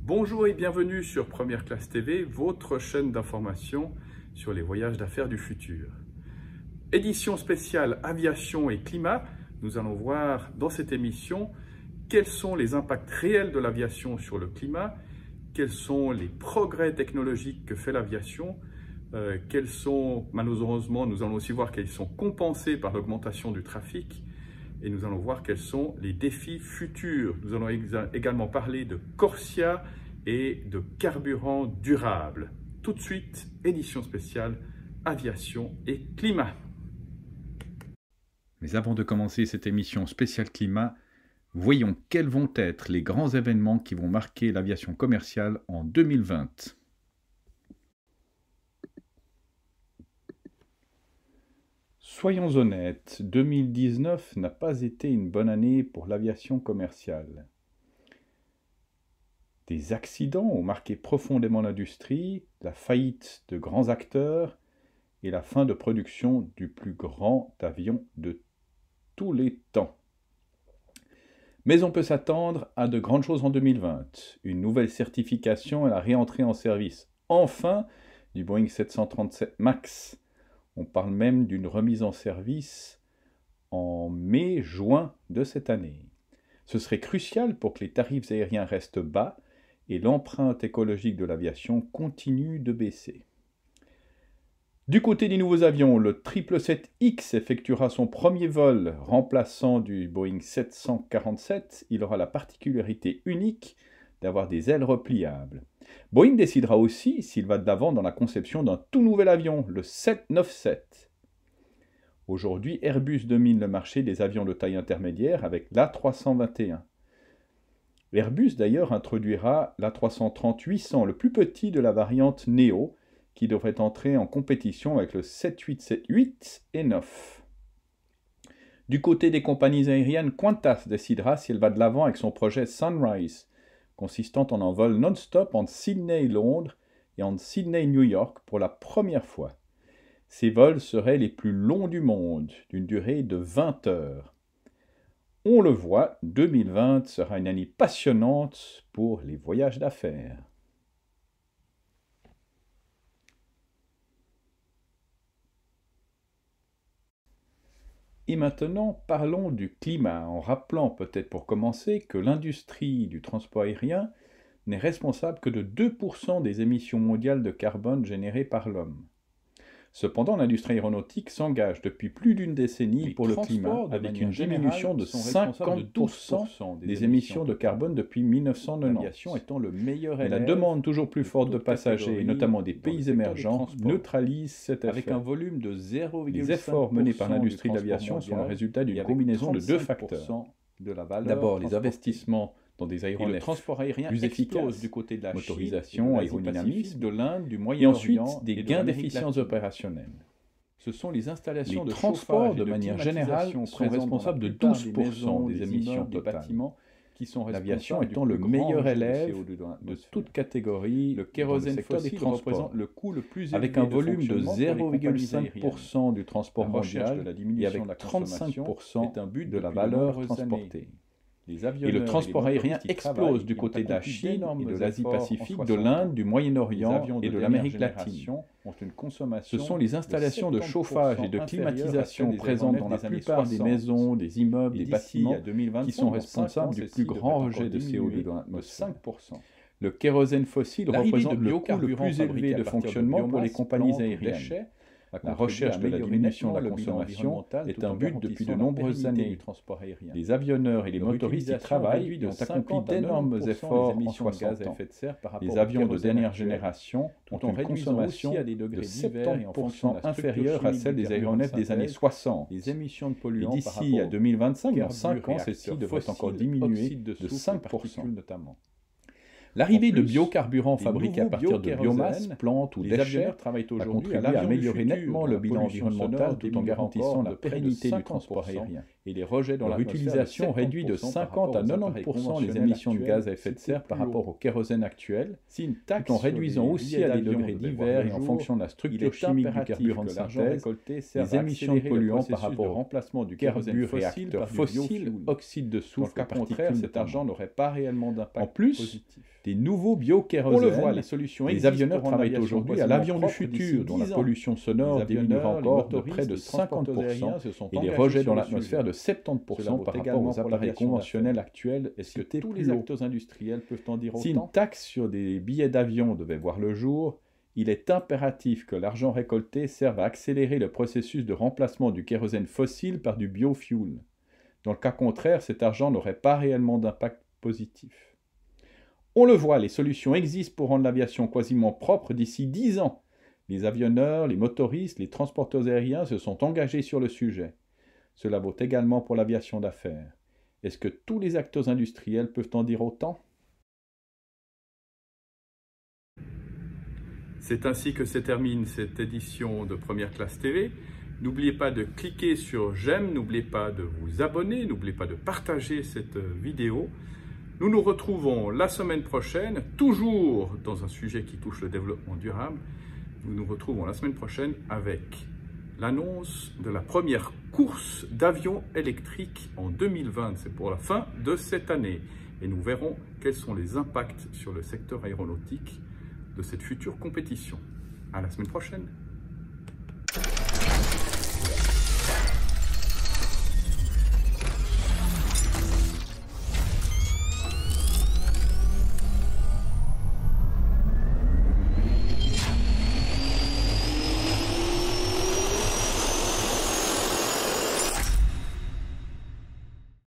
Bonjour et bienvenue sur Première Classe TV, votre chaîne d'information sur les voyages d'affaires du futur. Édition spéciale aviation et climat, nous allons voir dans cette émission quels sont les impacts réels de l'aviation sur le climat, quels sont les progrès technologiques que fait l'aviation, malheureusement, nous allons aussi voir qu'ils sont compensés par l'augmentation du trafic, et nous allons voir quels sont les défis futurs. Nous allons également parler de CORSIA et de carburant durable. Tout de suite, édition spéciale aviation et climat. Mais avant de commencer cette émission spéciale climat, voyons quels vont être les grands événements qui vont marquer l'aviation commerciale en 2020. Soyons honnêtes, 2019 n'a pas été une bonne année pour l'aviation commerciale. Des accidents ont marqué profondément l'industrie, la faillite de grands acteurs et la fin de production du plus grand avion de tous les temps. Mais on peut s'attendre à de grandes choses en 2020. Une nouvelle certification et la réentrée en service, enfin, du Boeing 737 MAX. On parle même d'une remise en service en mai-juin de cette année. Ce serait crucial pour que les tarifs aériens restent bas et l'empreinte écologique de l'aviation continue de baisser. Du côté des nouveaux avions, le 777X effectuera son premier vol remplaçant du Boeing 747. Il aura la particularité unique d'avoir des ailes repliables. Boeing décidera aussi s'il va de l'avant dans la conception d'un tout nouvel avion, le 797. Aujourd'hui, Airbus domine le marché des avions de taille intermédiaire avec l'A321. Airbus d'ailleurs introduira l'A330-800, le plus petit de la variante Neo, qui devrait entrer en compétition avec le 7878 et 9. Du côté des compagnies aériennes, Qantas décidera si elle va de l'avant avec son projet Sunrise, consistant en un vol non-stop entre Sydney et Londres et entre Sydney et New York pour la première fois. Ces vols seraient les plus longs du monde, d'une durée de 20 heures. On le voit, 2020 sera une année passionnante pour les voyages d'affaires. Et maintenant, parlons du climat, en rappelant peut-être pour commencer que l'industrie du transport aérien n'est responsable que de 2% des émissions mondiales de carbone générées par l'homme. Cependant, l'industrie aéronautique s'engage depuis plus d'une décennie pour le climat, avec une diminution de 50% des émissions de carbone depuis 1990. L'aviation étant le meilleur élève, la demande toujours plus forte de passagers, et notamment des pays émergents, neutralise cet effet. Avec un volume de 0,5%, les efforts menés par l'industrie de l'aviation sont le résultat d'une combinaison de deux facteurs. D'abord, les investissements dans des aéronefs, le transport aérien plus efficace du côté de la motorisation, aérodynamisme, de l'Inde, du Moyen-Orient, et ensuite des gains d'efficience opérationnelle. Ce sont les installations de transport de manière générale sont responsables de 12% des émissions totales. L'aviation étant le meilleur élève de toute catégorie, le kérosène fossile représente le coût le plus élevé avec un volume de 0,5% du transport mondial et avec 35% de la valeur transportée. Et le transport aérien explose du côté de la Chine et de l'Asie-Pacifique, de l'Inde, du Moyen-Orient et de l'Amérique latine. Ce sont les installations de chauffage et de climatisation présentes dans la plupart des maisons, des immeubles, des bâtiments qui sont responsables du plus grand rejet de CO2 dans l'atmosphère. Le kérosène fossile représente le coût le plus élevé de fonctionnement pour les compagnies aériennes. La recherche de la diminution de la consommation est un but depuis de nombreuses années. Les avionneurs et les motoristes y travaillent et ont accompli d'énormes efforts en 60 ans. Les avions de dernière génération ont une consommation de 70% inférieure à celle des aéronefs des années 60. Et d'ici à 2025, dans 5 ans, celle-ci devrait encore diminuer de 5%. L'arrivée de biocarburants fabriqués à partir de biomasse, plantes ou déchets a contribué à améliorer nettement le bilan environnemental tout en garantissant la pérennité du transport aérien. Et les rejets dans leur utilisation réduit de 50 à 90% les émissions de gaz à effet de serre par rapport au kérosène actuel, tout en réduisant aussi à des degrés divers et en fonction de la structure chimique du carburant de synthèse, les émissions de polluants par rapport au remplacement du carburéacteur fossile, oxyde de soufre, par contraire, cet argent n'aurait pas réellement d'impact positif. les nouveaux biokérosènes. On le voit, les solutions Les existent avionneurs pour rendre travaillent l'aviation aujourd'hui à quasiment l'avion du propre futur, d'ici dont la 10 ans. pollution sonore Les diminuera avionneurs, les encore de motoristes, près de les transporteurs aériens 50% se sont et les engagés rejets sur dans le l'atmosphère sujet. de 70% Cela vaut par rapport également aux pour appareils l'aviation conventionnels d'affaires. actuels. Est-ce que C'était tous plus les haut. acteurs industriels peuvent en dire Si une autant? taxe sur des billets d'avion devait voir le jour, il est impératif que l'argent récolté serve à accélérer le processus de remplacement du kérosène fossile par du biofuel. Dans le cas contraire, cet argent n'aurait pas réellement d'impact positif. On le voit, les solutions existent pour rendre l'aviation quasiment propre d'ici 10 ans. Les avionneurs, les motoristes, les transporteurs aériens se sont engagés sur le sujet. Cela vaut également pour l'aviation d'affaires. Est-ce que tous les acteurs industriels peuvent en dire autant ? C'est ainsi que se termine cette édition de Première Classe TV. N'oubliez pas de cliquer sur j'aime, n'oubliez pas de vous abonner, n'oubliez pas de partager cette vidéo. Nous nous retrouvons la semaine prochaine, toujours dans un sujet qui touche le développement durable. Nous nous retrouvons la semaine prochaine avec l'annonce de la première course d'avions électriques en 2020. C'est pour la fin de cette année. Et nous verrons quels sont les impacts sur le secteur aéronautique de cette future compétition. À la semaine prochaine.